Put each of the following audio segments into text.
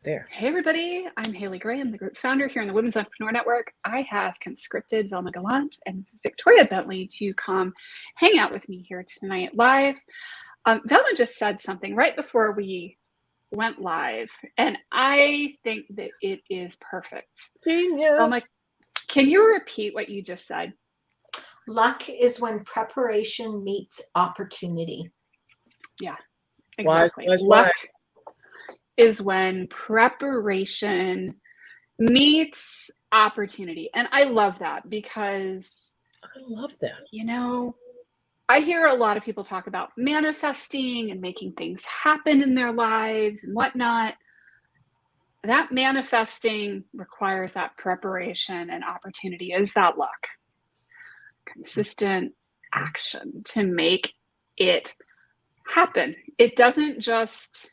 There. Hey everybody, I'm Haley Gray. I'm the group founder here in the Women's Entrepreneur Network. I have conscripted Velma Gallant and Victoria Bentley to come hang out with me here tonight live. Velma just said something right before we went live, and I think that it is perfect. Genius. Velma, can you repeat what you just said? Luck is when preparation meets opportunity. Yeah, exactly. Wise. Luck is when preparation meets opportunity. And I love that because I love that. I hear a lot of people talk about manifesting and making things happen in their lives and whatnot. That manifesting requires that preparation, and opportunity is that luck. Consistent action to make it happen. It doesn't just,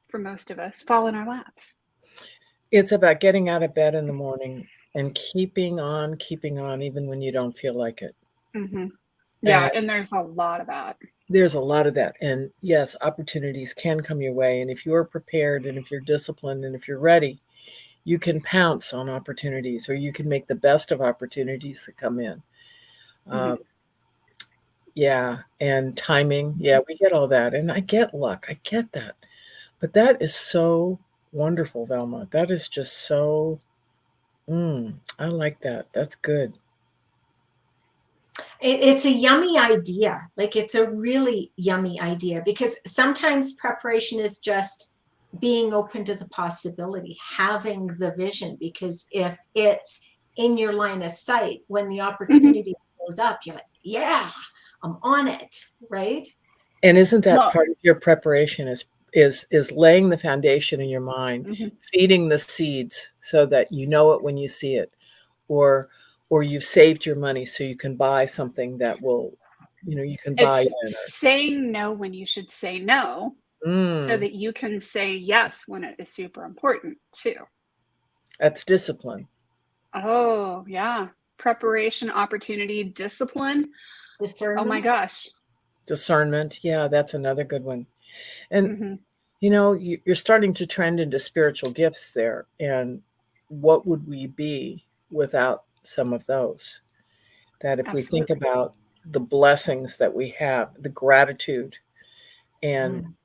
for most of us, fall in our laps. It's about getting out of bed in the morning and keeping on, even when you don't feel like it. Mm-hmm. Yeah, and there's a lot of that. There's a lot of that. And yes, opportunities can come your way. And if you're prepared and if you're disciplined and if you're ready, you can pounce on opportunities, or you can make the best of opportunities that come in. Mm-hmm. Yeah, and timing. Yeah, we get all that. And I get luck. I get that. But that is so wonderful, Velma. That is just so, I like that. That's good. It's a yummy idea. Like, it's a really yummy idea, because sometimes preparation is just being open to the possibility, having the vision, because if it's in your line of sight, when the opportunity goes up, you're like, yeah, I'm on it, right? And isn't that part of your preparation is laying the foundation in your mind, feeding the seeds so that you know it when you see it, or you've saved your money so you can buy something that will, you can buy in. Saying no when you should say no, so that you can say yes when it is super important too. That's discipline. Oh yeah. Preparation, opportunity, discipline. Discernment. Oh my gosh. Discernment. Yeah, that's another good one. And you're starting to trend into spiritual gifts there. And what would we be without some of those? That if we think about the blessings that we have, the gratitude, and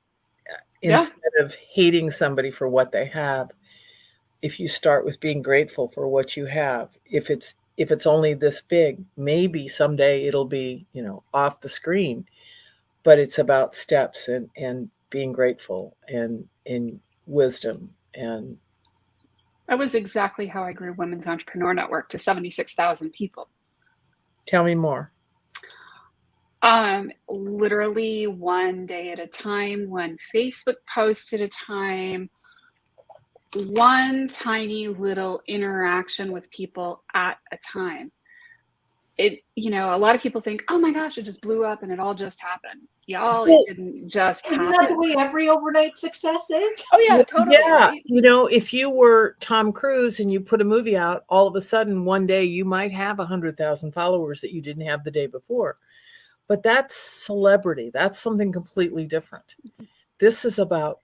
instead of hating somebody for what they have, if you start with being grateful for what you have, if it's only this big, maybe someday it'll be, off the screen, but it's about steps and being grateful and in wisdom. And that was exactly how I grew Women's Entrepreneur Network to 76,000 people. Tell me more. Literally one day at a time, one Facebook post at a time, one tiny little interaction with people at a time. A lot of people think, oh my gosh, it just blew up and it all just happened. Y'all, it didn't just happen. Isn't that the way every overnight success is? Oh yeah, totally. Yeah. Right? If you were Tom Cruise and you put a movie out, all of a sudden one day you might have 100,000 followers that you didn't have the day before. But that's celebrity. That's something completely different. This is about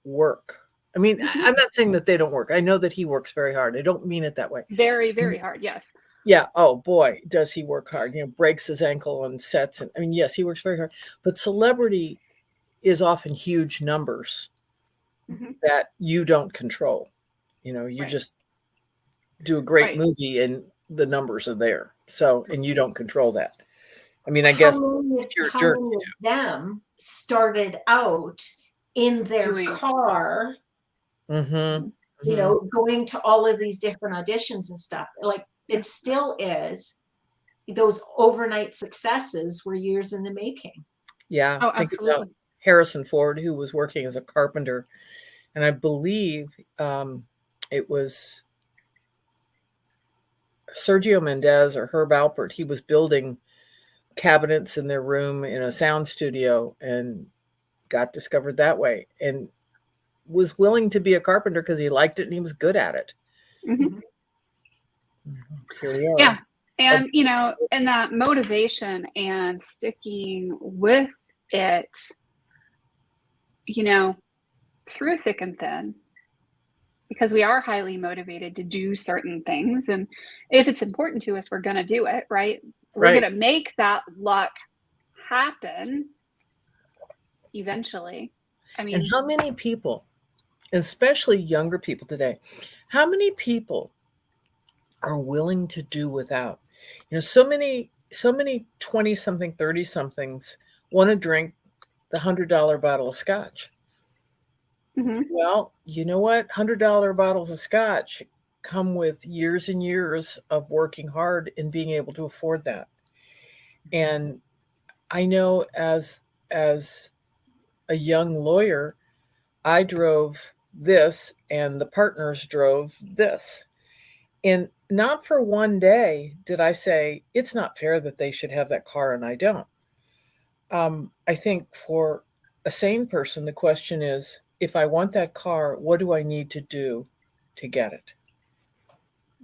work. I mean, I'm not saying that they don't work. I know that he works very hard. I don't mean it that way. Very, very hard. Yes. Yeah. Oh boy, does he work hard? Breaks his ankle on sets. And I mean, yes, he works very hard. But celebrity is often huge numbers that you don't control. You just do a great movie and the numbers are there. So, and you don't control that. I mean, I guess how many of them started out in their car, going to all of these different auditions and stuff. Like, it still is. Those overnight successes were years in the making. Yeah. Oh, think absolutely. about Harrison Ford, who was working as a carpenter. And I believe it was Sergio Mendes or Herb Alpert. He was building cabinets in their room in a sound studio and got discovered that way and was willing to be a carpenter because he liked it and he was good at it. Here we are. Yeah. And, and that motivation and sticking with it, through thick and thin, because we are highly motivated to do certain things. And if it's important to us, we're going to do it, right? We're Right. going to make that luck happen eventually. I mean, And how many people, especially younger people today, how many people are willing to do without? So many 20 something, 30 somethings want to drink the $100 bottle of scotch. Well, you know what? $100 bottles of scotch come with years and years of working hard and being able to afford that. And I know as a young lawyer, I drove this and the partners drove this. And not for one day did I say, it's not fair that they should have that car and I don't. I think for a sane person, the question is, if I want that car, what do I need to do to get it?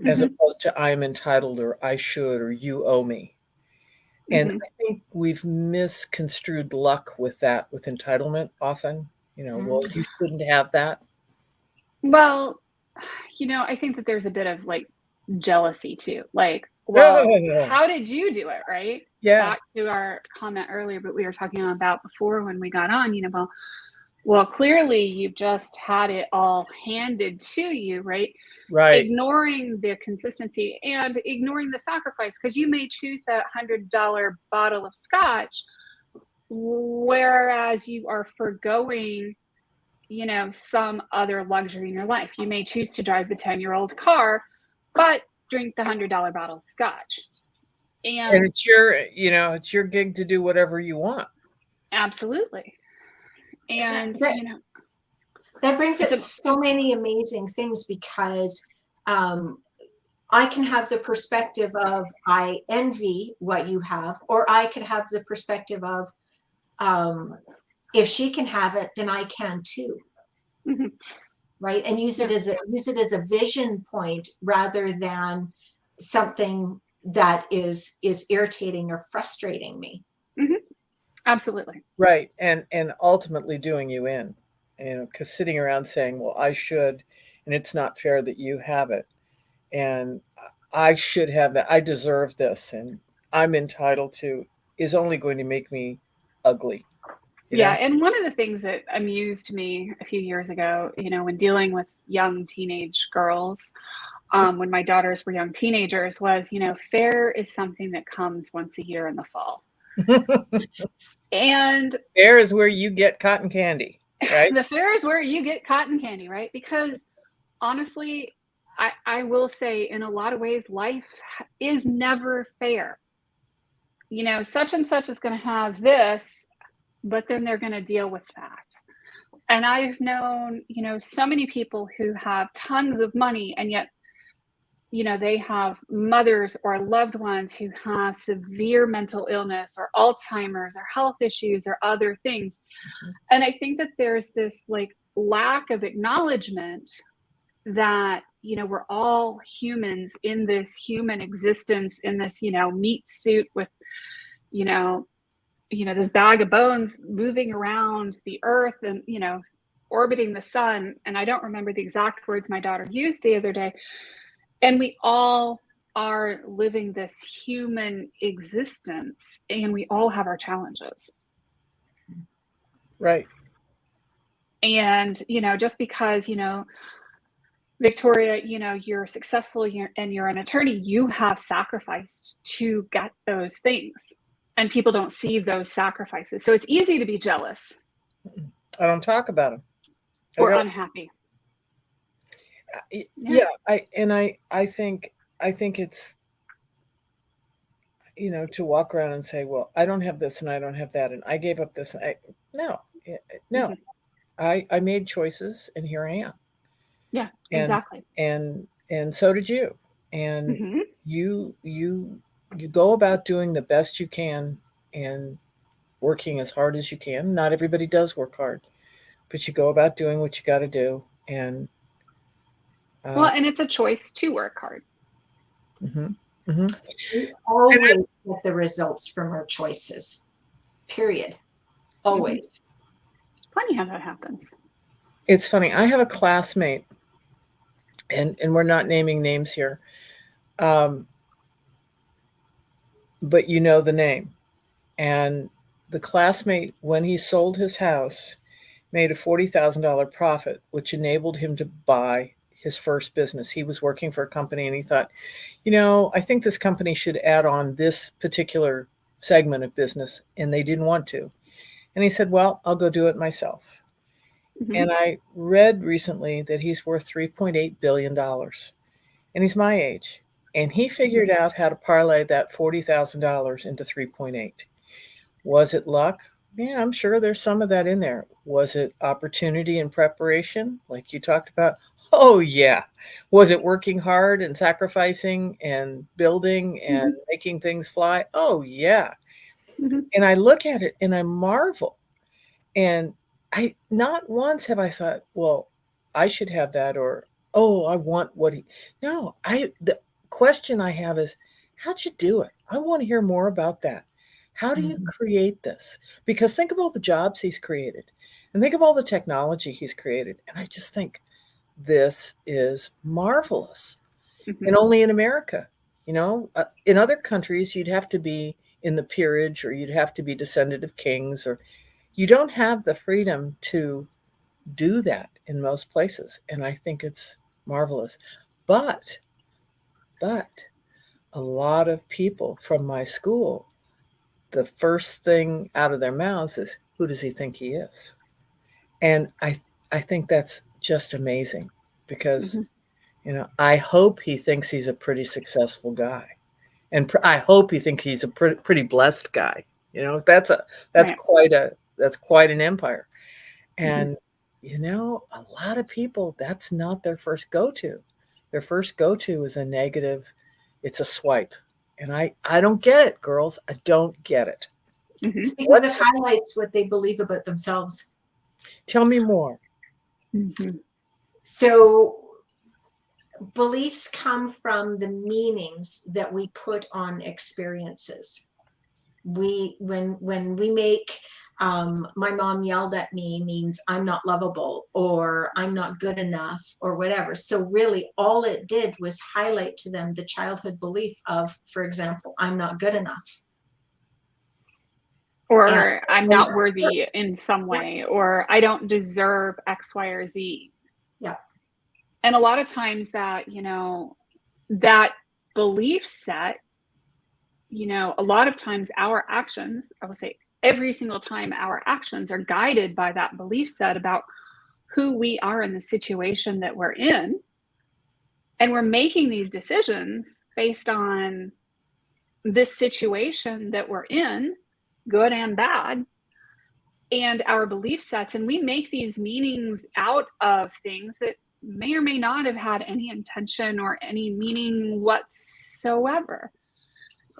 As opposed to I'm entitled or I should or you owe me. And I think we've misconstrued luck with that, with entitlement often. Well, you shouldn't have that. Well, I think that there's a bit of like jealousy too. Like, well, how did you do it, right? Yeah. Back to our comment earlier, but we were talking about before when we got on, well, clearly you've just had it all handed to you, right? Right. Ignoring the consistency and ignoring the sacrifice, because you may choose that $100 bottle of scotch, whereas you are forgoing, some other luxury in your life. You may choose to drive the 10-year-old car, but drink the $100 bottle of scotch. And it's your gig to do whatever you want. Absolutely. And that brings up so many amazing things, because I can have the perspective of I envy what you have, or I could have the perspective of if she can have it, then I can too. Right? And use it as a vision point rather than something that is irritating or frustrating me. Absolutely. Right. And ultimately doing you in, because sitting around saying, well, I should, and it's not fair that you have it, and I should have that, I deserve this, and I'm entitled to, is only going to make me ugly. Yeah. And one of the things that amused me a few years ago, when dealing with young teenage girls, when my daughters were young teenagers, was, fair is something that comes once a year in the fall. And fair is where you get cotton candy, right? The fair is where you get cotton candy, right? Because honestly, I will say, in a lot of ways, life is never fair. Such and such is going to have this, but then they're going to deal with that. And I've known, so many people who have tons of money, and yet, they have mothers or loved ones who have severe mental illness or Alzheimer's or health issues or other things. And I think that there's this like lack of acknowledgement that, we're all humans in this human existence, in this, meat suit with, this bag of bones moving around the earth and, orbiting the sun. And I don't remember the exact words my daughter used the other day. And we all are living this human existence, and we all have our challenges. Right. And, just because, Victoria, you're successful and you're an attorney, you have sacrificed to get those things. And people don't see those sacrifices. So it's easy to be jealous. I don't talk about them. Or unhappy. Yeah. I think it's, to walk around and say, well, I don't have this and I don't have that, and I gave up this. No. I made choices, and here I am. Yeah, exactly. And so did you. And you go about doing the best you can and working as hard as you can. Not everybody does work hard, but you go about doing what you got to do. And and it's a choice to work hard. We always get the results from our choices. Period. Always. Funny how that happens. It's funny. I have a classmate, and we're not naming names here, um, but you know the name. And the classmate, when he sold his house, made a $40,000 profit, which enabled him to buy his first business. He was working for a company and he thought, I think this company should add on this particular segment of business. And they didn't want to. And he said, well, I'll go do it myself. Mhm. And I read recently that he's worth $3.8 billion. And he's my age. And he figured out how to parlay that $40,000 into 3.8. Was it luck? Yeah, I'm sure there's some of that in there. Was it opportunity and preparation, like you talked about? Oh, yeah. Was it working hard and sacrificing and building and making things fly? Oh, yeah. Mhm. And I look at it and I marvel. And I not once have I thought, well, I should have that, or oh, I want what he. No, the question I have is, how'd you do it? I want to hear more about that. How do you Mhm. create this? Because think of all the jobs he's created and think of all the technology he's created. And I just think this is marvelous. And Mhm. only in America. In other countries, you'd have to be in the peerage or you'd have to be descendant of kings, or you don't have the freedom to do that in most places. And I think it's marvelous. But, but a lot of people from my school, the first thing out of their mouths is, who does he think he is? And I think that's just amazing because, Mhm. I hope he thinks he's a pretty successful guy. And I hope he thinks he's a pretty blessed guy. That's Right. that's quite an empire. Mhm. And a lot of people, that's not their first go-to. Their first go-to is a negative. It's a swipe. And I don't get it, girls. I don't get it. It's Mhm. because it What's highlights what they believe about themselves. Tell me more. Mhm. So beliefs come from the meanings that we put on experiences. When we make my mom yelled at me means I'm not lovable or I'm not good enough or whatever. So really all it did was highlight to them the childhood belief of, for example, I'm not good enough. And Or I'm when not worthy in some yeah, way, or I don't deserve X, Y, or Z. yeah, And a lot of times that belief set, a lot of times our actions, I would say every single time our actions are guided by that belief set about who we are in the situation that we're in. And we're making these decisions based on this situation that we're in, good and bad, and our belief sets. And we make these meanings out of things that may or may not have had any intention or any meaning whatsoever.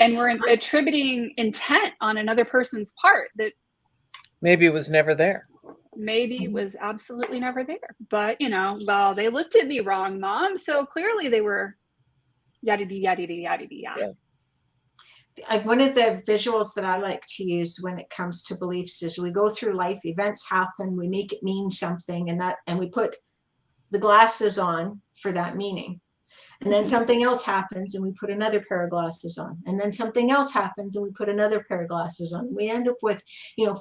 And we're attributing intent on another person's part that Maybe it was never there. maybe mhm. was absolutely never there. But, well, they looked at me wrong, mom. So clearly they were yada yada yada yada yada. Yeah. One of the visuals that I like to use when it comes to beliefs is we go through life, events happen, we make it mean something, and we put the glasses on for that meaning. And then Mhm. something else happens and we put another pair of glasses on. And then something else happens and we put another pair of glasses on. We end up with,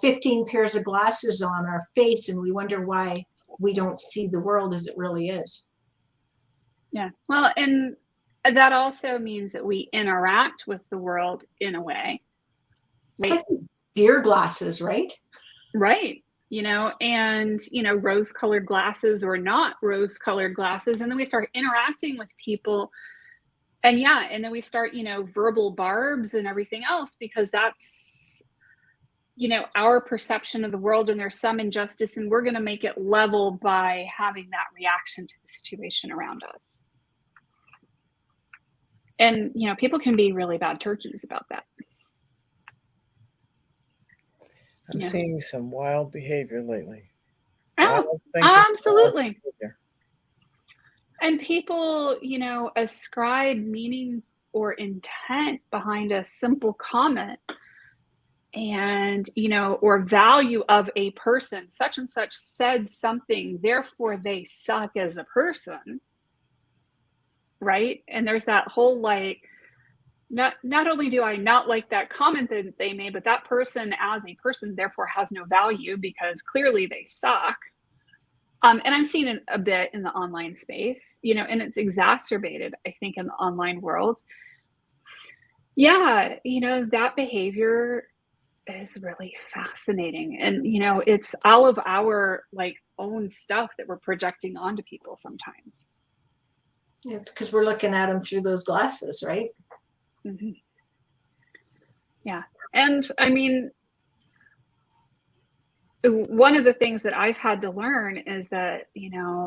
15 pairs of glasses on our face and we wonder why we don't see the world as it really is. Yeah. Well, and that also means that we interact with the world in a way, It's right? like beer glasses, right? Right. And, rose colored glasses or not rose colored glasses. And then we start interacting with people. And yeah, and then we start, verbal barbs and everything else because that's, our perception of the world and there's some injustice and we're going to make it level by having that reaction to the situation around us. And, people can be really bad turkeys about that. I'm Yeah. seeing some wild behavior lately. Oh, Wild thinking, wild absolutely. behavior. And people, ascribe meaning or intent behind a simple comment and, or value of a person, such and such said something, therefore they suck as a person. Right. And there's that whole like, not only do I not like that comment that they made, but that person as a person therefore has no value because clearly they suck. And I'm seeing it a bit in the online space, and it's exacerbated, I think, in the online world. Yeah, that behavior is really fascinating. And, it's all of our like own stuff that we're projecting onto people sometimes. It's because we're looking at them through those glasses, right? Mm-hmm. Yeah. And I mean, one of the things that I've had to learn is that,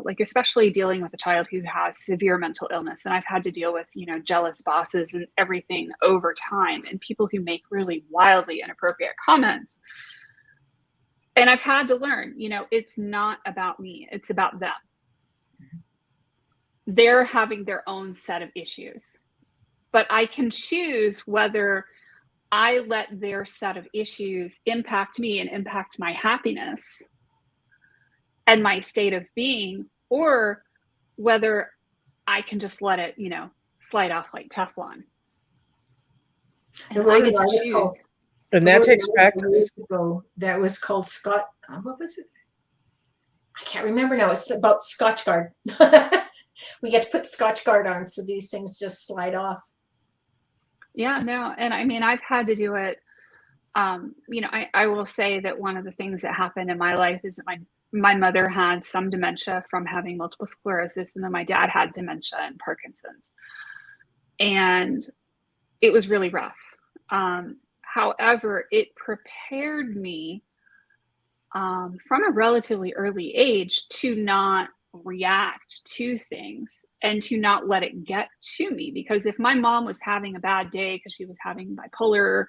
like, especially dealing with a child who has severe mental illness, and I've had to deal with, jealous bosses and everything over time, and people who make really wildly inappropriate comments. And I've had to learn, it's not about me, it's about them. They're having their own set of issues, but I can choose whether I let their set of issues impact me and impact my happiness and my state of being, or whether I can just let it, slide off like Teflon. And I get to choose. And that takes practice. That was called what was it? I can't remember now. It's about Scotchgard. We get to put Scotchgard on so these things just slide off. Yeah, no. And I mean, I've had to do it. I will say that one of the things that happened in my life is that my mother had some dementia from having multiple sclerosis, and then my dad had dementia and Parkinson's. And it was really rough. However, it prepared me from a relatively early age to not react to things and to not let it get to me. Because if my mom was having a bad day because she was having bipolar,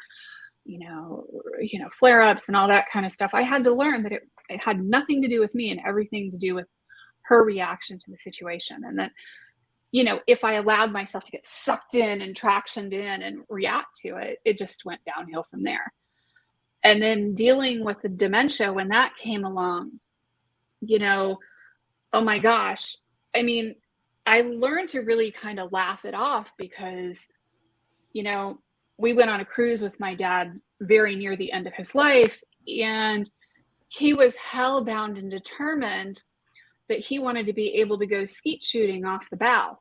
flare-ups and all that kind of stuff, I had to learn that it had nothing to do with me and everything to do with her reaction to the situation. And that, if I allowed myself to get sucked in and tractioned in and react to it, it just went downhill from there. And then dealing with the dementia, when that came along, oh my gosh. I mean, I learned to really kind of laugh it off because, we went on a cruise with my dad very near the end of his life, and he was hellbound and determined that he wanted to be able to go skeet shooting off the bow.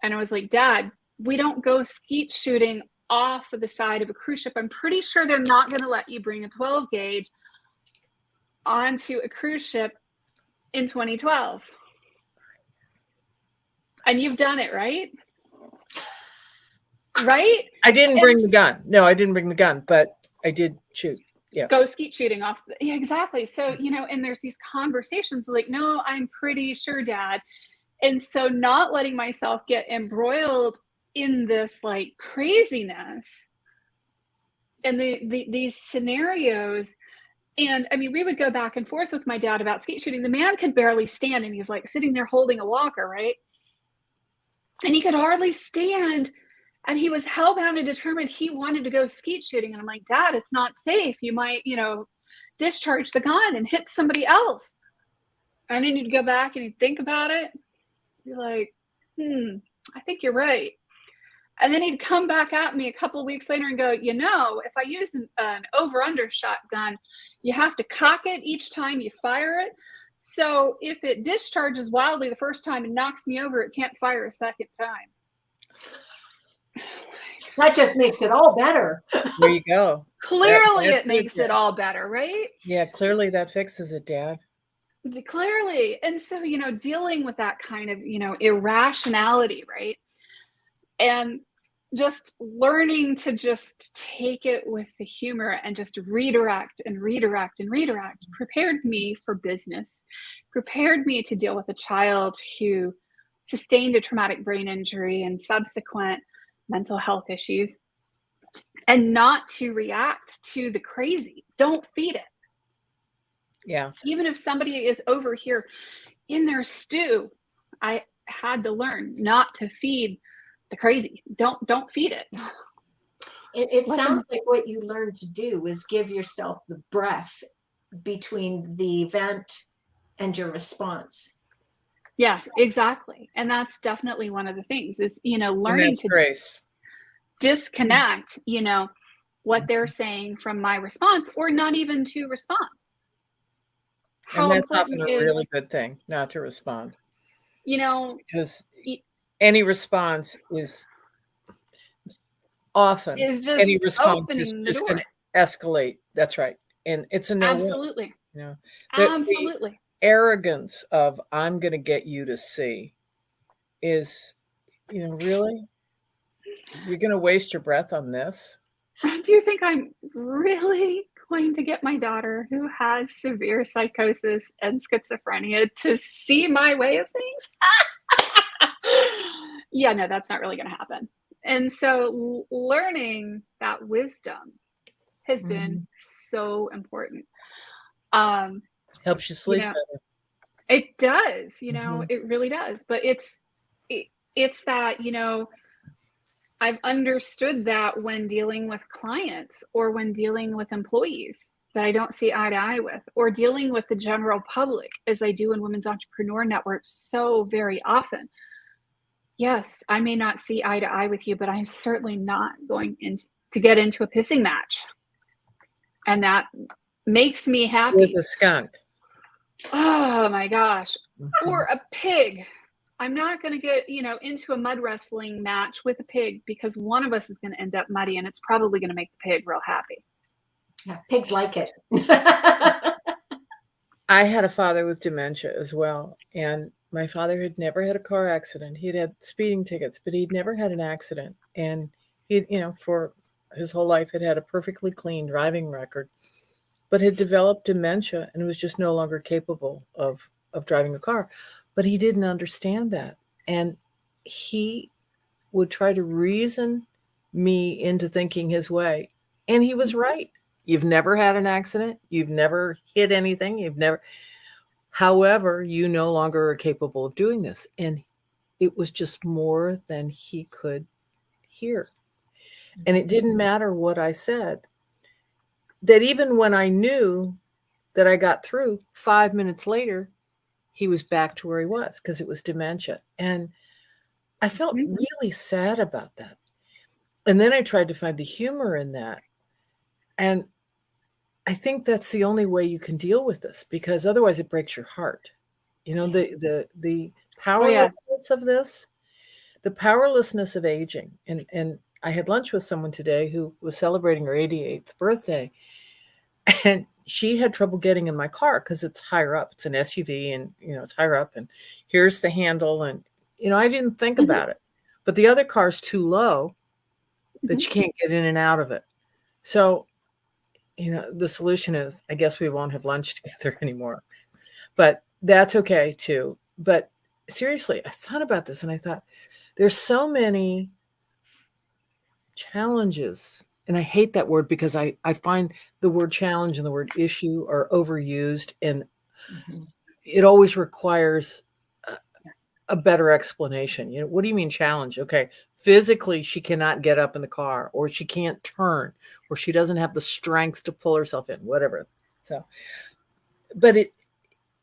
And I was like, Dad, we don't go skeet shooting off of the side of a cruise ship. I'm pretty sure they're not going to let you bring a 12 gauge onto a cruise ship in 2012. And you've done it, right? Right? I didn't bring the gun. No, I didn't bring the gun, but I did shoot. Yeah. Go skeet shooting off. Yeah, exactly. So, and there's these conversations like, no, I'm pretty sure, Dad. And so not letting myself get embroiled in this like craziness and these scenarios. And I mean, we would go back and forth with my dad about skeet shooting. The man could barely stand, and he's like sitting there holding a walker, right? And he could hardly stand. And he was hellbound and determined he wanted to go skeet shooting. And I'm like, Dad, it's not safe. You might, discharge the gun and hit somebody else. And then you'd go back and you'd think about it. You're like, I think you're right. And then he'd come back at me a couple of weeks later and go, if I use an over-under shotgun, you have to cock it each time you fire it. So if it discharges wildly the first time and knocks me over, it can't fire a second time. That just makes it all better. There you go. Clearly it makes it all better, right? Yeah, clearly that fixes it, Dad. Clearly. And so, dealing with that kind of, irrationality, right? And just learning to just take it with the humor and just redirect prepared me for business, prepared me to deal with a child who sustained a traumatic brain injury and subsequent mental health issues, and not to react to the crazy. Don't feed it. Yeah. Even if somebody is over here in their stew, I had to learn not to feed the crazy. Don't feed it. It Let sounds them, like what you learned to do is give yourself the breath between the event and your response. yeah, exactly. And that's definitely one of the things is, And learning that's to grace. disconnect, what they're saying from my response, or not even to respond. And How that's often important a is, really good thing, not to respond. you know, Because e- any response is often, is any just response is opening the just going door. to escalate. That's right. And it's a no win. Absolutely. You know, the Absolutely. arrogance of I'm going to get you to see is, really, you're going to waste your breath on this. Do you think I'm really going to get my daughter, who has severe psychosis and schizophrenia, to see my way of things? Yeah, no, that's not really going to happen. And so learning that wisdom has been Mhm. so important. Um, Helps you you sleep know, better. it does, Mhm. it really does. But it's that, I've understood that when dealing with clients or when dealing with employees that I don't see eye to eye with, or dealing with the general public as I do in Women's Entrepreneur Network so very often. Yes, I may not see eye to eye with you, but I'm certainly not going to get into a pissing match. And that makes me With happy. a skunk. Oh my gosh. Mhm. Or a pig. I'm not going to get, into a mud wrestling match with a pig, because one of us is going to end up muddy, and it's probably going to make the pig real happy. Yeah, pigs like it. I had a father with dementia as well. And my father had never had a car accident. He'd had speeding tickets, but he'd never had an accident. And he, for his whole life, had had a perfectly clean driving record, but had developed dementia and was just no longer capable of driving a car. But he didn't understand that. And he would try to reason me into thinking his way. And he was right. You've never had an accident. You've never hit anything. However, you no longer are capable of doing this. And it was just more than he could hear. And it didn't matter what I said. That even when I knew that I got through, 5 minutes later, he was back to where he was because it was dementia. And I felt Mhm. really sad about that. And then I tried to find the humor in that. And I think that's the only way you can deal with this, because otherwise it breaks your heart. The Oh, yeah. powerlessness of this, the powerlessness of aging. And I had lunch with someone today who was celebrating her 88th birthday, and she had trouble getting in my car because it's higher up. It's an SUV, and it's higher up, and here's the handle, and I didn't think Mhm. about it. But the other car's too low that Mhm. you can't get in and out of it. So, the solution is, I guess we won't have lunch together anymore. But that's okay too. But seriously, I thought about this and I thought there's so many challenges. And I hate that word because I find the word challenge and the word issue are overused, and Mhm. it always requires a better explanation. What do you mean challenge? Okay, physically she cannot get up in the car, or she can't turn, or she doesn't have the strength to pull herself in, whatever. So, but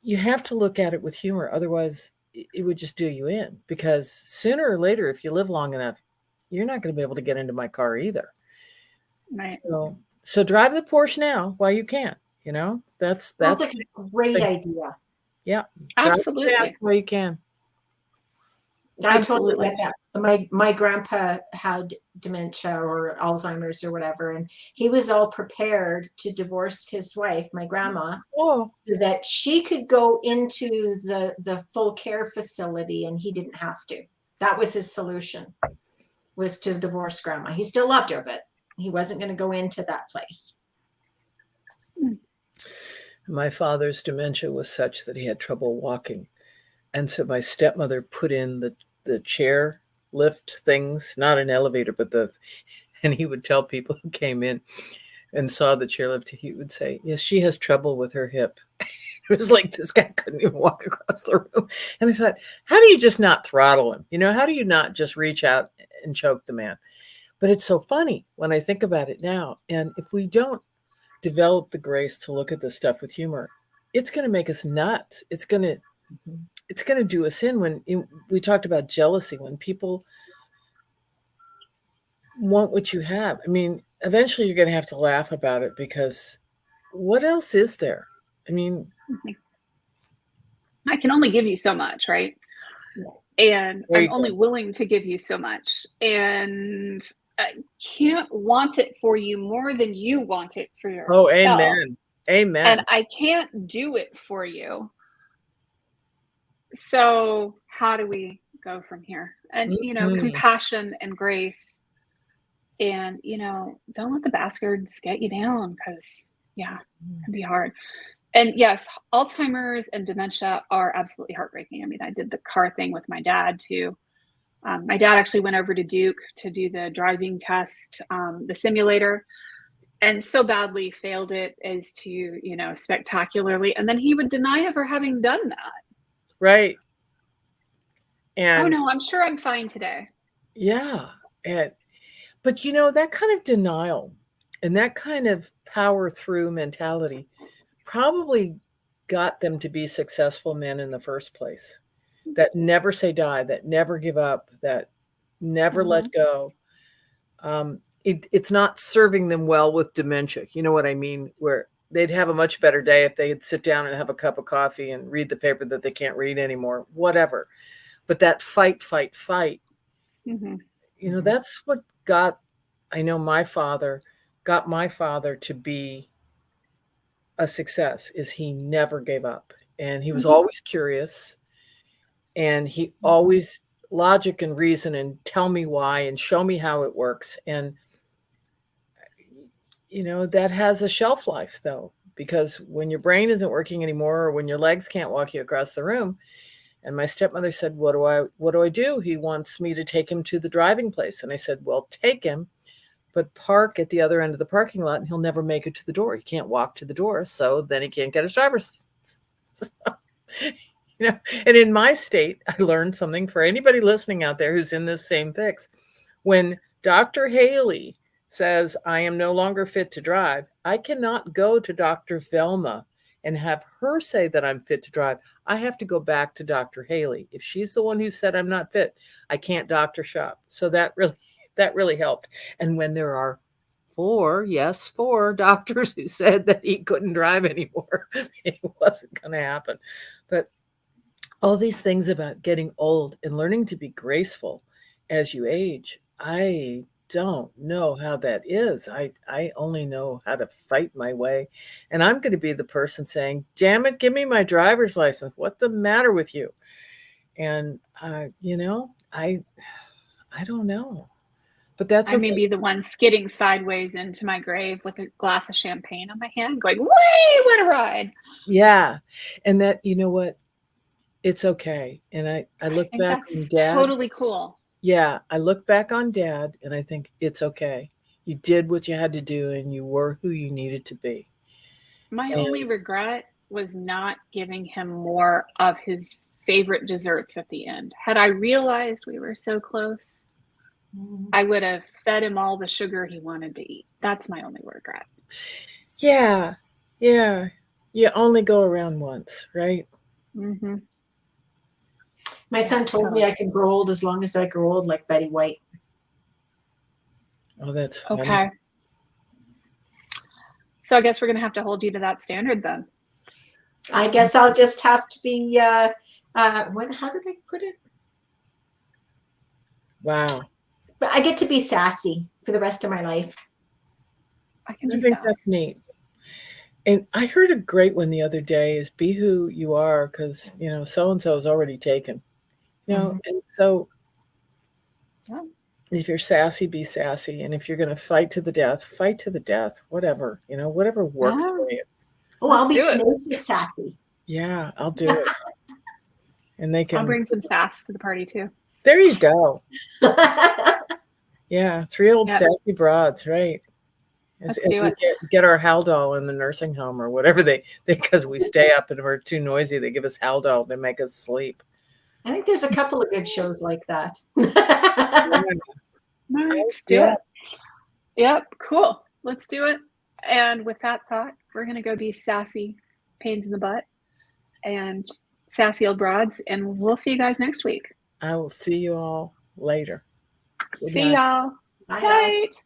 you have to look at it with humor. Otherwise, it would just do you in, because sooner or later, if you live long enough, you're not going to be able to get into my car either. Right. So drive the Porsche now while you can. That's Sounds like a great the, idea. yeah. Drive fast Absolutely. while you can. I totally Absolutely. get that. My grandpa had dementia or Alzheimer's or whatever, and he was all prepared to divorce his wife, my grandma, Oh, so that she could go into the full care facility, and he didn't have to. That was his solution, was to divorce grandma. He still loved her, but he wasn't going to go into that place. my father's dementia was such that he had trouble walking. And so my stepmother put in the chair lift things, not an elevator, but and he would tell people who came in and saw the chairlift, he would say, yes, she has trouble with her hip. It was like this guy couldn't even walk across the room. And I thought, how do you just not throttle him? How do you not just reach out and choke the man? But it's so funny when I think about it now. And if we don't develop the grace to look at this stuff with humor, it's going to make us nuts. It's going to do us in. We talked about jealousy, when people want what you have. I mean, eventually you're going to have to laugh about it, because what else is there? I mean, I can only give you so much, right? And I'm only willing to give you so much. And I can't want it for you more than you want it for yourself. Oh, amen. Amen. And I can't do it for you. So how do we go from here? And, compassion and grace, and, don't let the bastards get you down, because it can be hard. And yes, Alzheimer's and dementia are absolutely heartbreaking. I mean, I did the car thing with my dad too. My dad actually went over to Duke to do the driving test, the simulator, and so badly failed it as to, spectacularly. And then he would deny ever having done that. Right. And oh no, I'm sure I'm fine today. Yeah. But that kind of denial and that kind of power through mentality probably got them to be successful men in the first place, that never say die, that never give up, that never let go. It's not serving them well with dementia. You know what I mean? Where they'd have a much better day if they'd sit down and have a cup of coffee and read the paper that they can't read anymore, whatever. But that fight, that's what my father got my father to be a success, is he never gave up. And he was always curious, and he always logic and reason and tell me why and show me how it works. And, that has a shelf life though, because when your brain isn't working anymore, or when your legs can't walk you across the room. And my stepmother said, what do I do? He wants me to take him to the driving place. And I said, well, take him, but park at the other end of the parking lot, and he'll never make it to the door. He can't walk to the door, so then he can't get his driver's license. So, and in my state, I learned something for anybody listening out there who's in this same fix. When Dr. Haley says, I am no longer fit to drive, I cannot go to Dr. Velma and have her say that I'm fit to drive. I have to go back to Dr. Haley. If she's the one who said I'm not fit, I can't doctor shop. So that really helped. And when there are four doctors who said that he couldn't drive anymore, it wasn't going to happen. But all these things about getting old and learning to be graceful as you age, I don't know how that is. I only know how to fight my way. And I'm going to be the person saying, damn it, give me my driver's license. What's the matter with you? And, I don't know. But that's okay. I may be the one skidding sideways into my grave with a glass of champagne on my hand going, way, what a ride. Yeah. And that, you know what? It's okay. And I look back on Dad. Totally cool. Yeah. I look back on Dad and I think it's okay. You did what you had to do and you were who you needed to be. My only regret was not giving him more of his favorite desserts at the end. Had I realized we were so close, I would have fed him all the sugar he wanted to eat. That's my only regret. Yeah. Yeah. You only go around once, right? Mm-hmm. My son told me I can grow old as long as I grow old like Betty White. Oh, that's funny. Okay. So I guess we're going to have to hold you to that standard then. I guess I'll just have to be, how did I put it? Wow. But I get to be sassy for the rest of my life. I think that's neat. And I heard a great one the other day is be who you are, because, so-and-so is already taken. And so if you're sassy, be sassy. And if you're going to fight to the death, whatever, whatever works for you. Oh, I'll be tenacious sassy. Yeah, I'll do it. And they can. I'll bring some sass to the party too. There you go. Yeah, 3 old sassy broads, right? As we get our Haldol in the nursing home or whatever because we stay up and we're too noisy, they give us Haldol to make us sleep. I think there's a couple of good shows like that. Nice. Do it. Yep. Cool. Let's do it. And with that thought, we're going to go be sassy pains in the butt and sassy old broads. And we'll see you guys next week. I will see you all later. Good See night. y'all. Bye. Night.